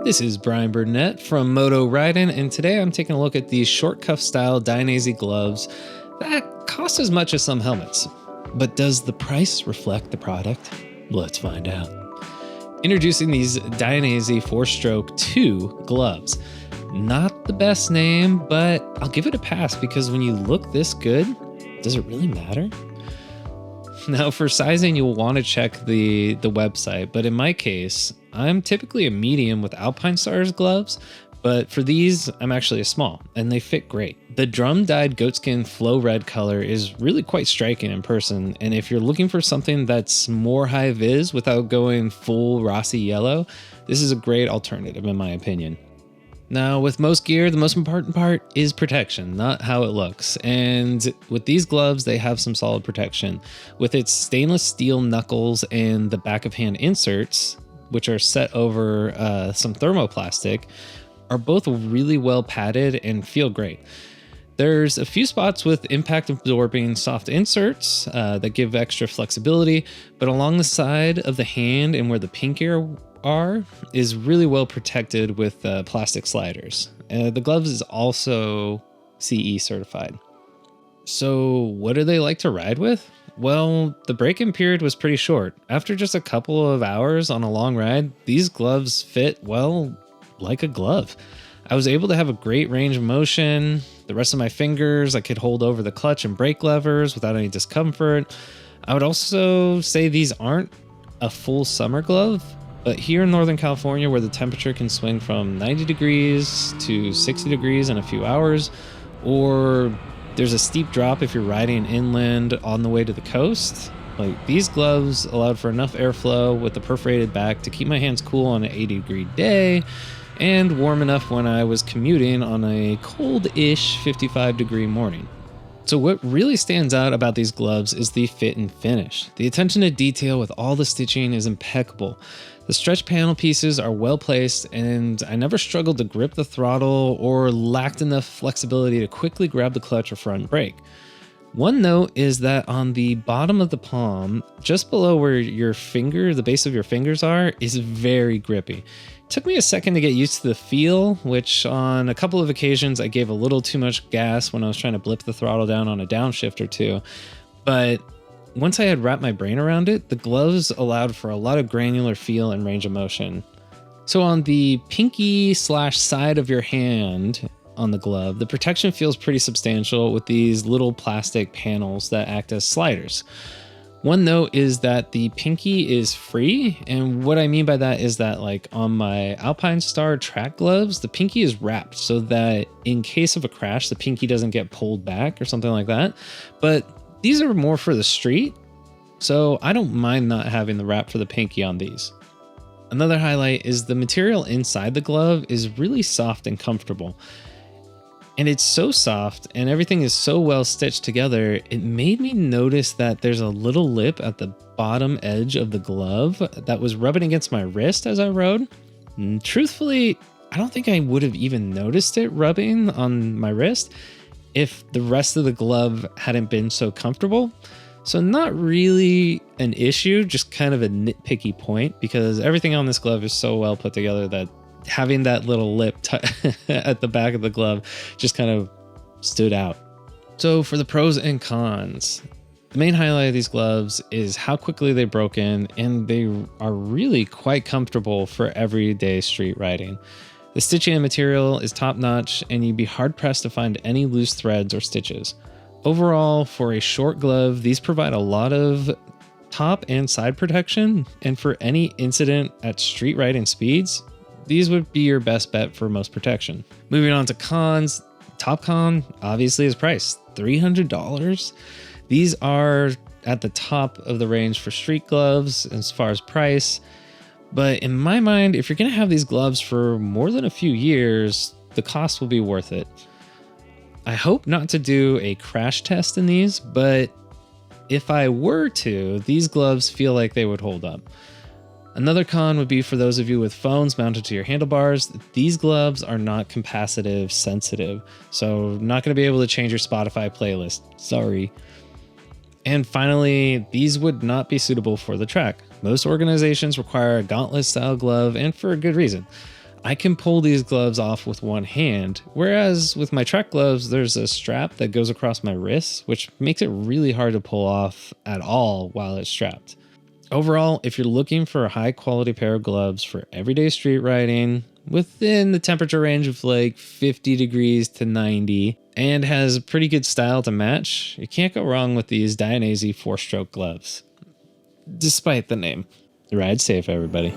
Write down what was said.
This is Brian Burnett from MotoRidin, and today I'm taking a look at these short cuff style Dainese gloves that cost as much as some helmets. But does the price reflect the product? Let's find out. Introducing these Dianese 4-stroke 2 gloves. Not the best name, but I'll give it a pass because when you look this good, does it really matter? Now for sizing, you'll want to check the website, but in my case, I'm typically a medium with Alpinestars gloves, but for these, I'm actually a small, and they fit great. The drum-dyed goatskin flow red color is really quite striking in person, and if you're looking for something that's more high-vis without going full Rossi yellow, this is a great alternative in my opinion. Now, with most gear, the most important part is protection, not how it looks. And with these gloves, they have some solid protection. With its stainless steel knuckles and the back of hand inserts, which are set over some thermoplastic, are both really well padded and feel great. There's a few spots with impact absorbing soft inserts that give extra flexibility, but along the side of the hand and where the pink ear is really well protected with plastic sliders. The gloves is also CE certified. So what do they like to ride with? Well, the break-in period was pretty short. After just a couple of hours on a long ride, these gloves fit, well, like a glove. I was able to have a great range of motion. The rest of my fingers I could hold over the clutch and brake levers without any discomfort. I would also say these aren't a full summer glove, but here in Northern California, where the temperature can swing from 90 degrees to 60 degrees in a few hours, or there's a steep drop if you're riding inland on the way to the coast, like these gloves allowed for enough airflow with the perforated back to keep my hands cool on an 80-degree day and warm enough when I was commuting on a cold-ish 55-degree morning. So what really stands out about these gloves is the fit and finish. The attention to detail with all the stitching is impeccable. The stretch panel pieces are well placed, and I never struggled to grip the throttle or lacked enough flexibility to quickly grab the clutch or front brake. One note is that on the bottom of the palm, just below where the base of your fingers are, is very grippy. It took me a second to get used to the feel, which on a couple of occasions I gave a little too much gas when I was trying to blip the throttle down on a downshift or two. But once I had wrapped my brain around it, the gloves allowed for a lot of granular feel and range of motion. So on the pinky/side of your hand on the glove, the protection feels pretty substantial with these little plastic panels that act as sliders. One note is that the pinky is free, and what I mean by that is that like on my Alpinestars track gloves, the pinky is wrapped so that in case of a crash, the pinky doesn't get pulled back or something like that. But these are more for the street, so I don't mind not having the wrap for the pinky on these. Another highlight is the material inside the glove is really soft and comfortable. And it's so soft and everything is so well stitched together, it made me notice that there's a little lip at the bottom edge of the glove that was rubbing against my wrist as I rode. And truthfully, I don't think I would have even noticed it rubbing on my wrist if the rest of the glove hadn't been so comfortable. So not really an issue, just kind of a nitpicky point because everything on this glove is so well put together that having that little lip at the back of the glove just kind of stood out. So for the pros and cons, the main highlight of these gloves is how quickly they broke in, and they are really quite comfortable for everyday street riding. The stitching and material is top notch, and you'd be hard pressed to find any loose threads or stitches. Overall, for a short glove, these provide a lot of top and side protection, and for any incident at street riding speeds, these would be your best bet for most protection. Moving on to cons, top con obviously is price, $300. These are at the top of the range for street gloves as far as price. But in my mind, if you're gonna have these gloves for more than a few years, the cost will be worth it. I hope not to do a crash test in these, but if I were to, these gloves feel like they would hold up. Another con would be for those of you with phones mounted to your handlebars. These gloves are not capacitive sensitive, so not going to be able to change your Spotify playlist. Sorry. And finally, these would not be suitable for the track. Most organizations require a gauntlet style glove, and for a good reason. I can pull these gloves off with one hand, whereas with my Trek gloves, there's a strap that goes across my wrists, which makes it really hard to pull off at all while it's strapped. Overall, if you're looking for a high quality pair of gloves for everyday street riding, within the temperature range of like 50 degrees to 90, and has a pretty good style to match, you can't go wrong with these Dainese 4-stroke gloves. Despite the name. Ride safe, everybody.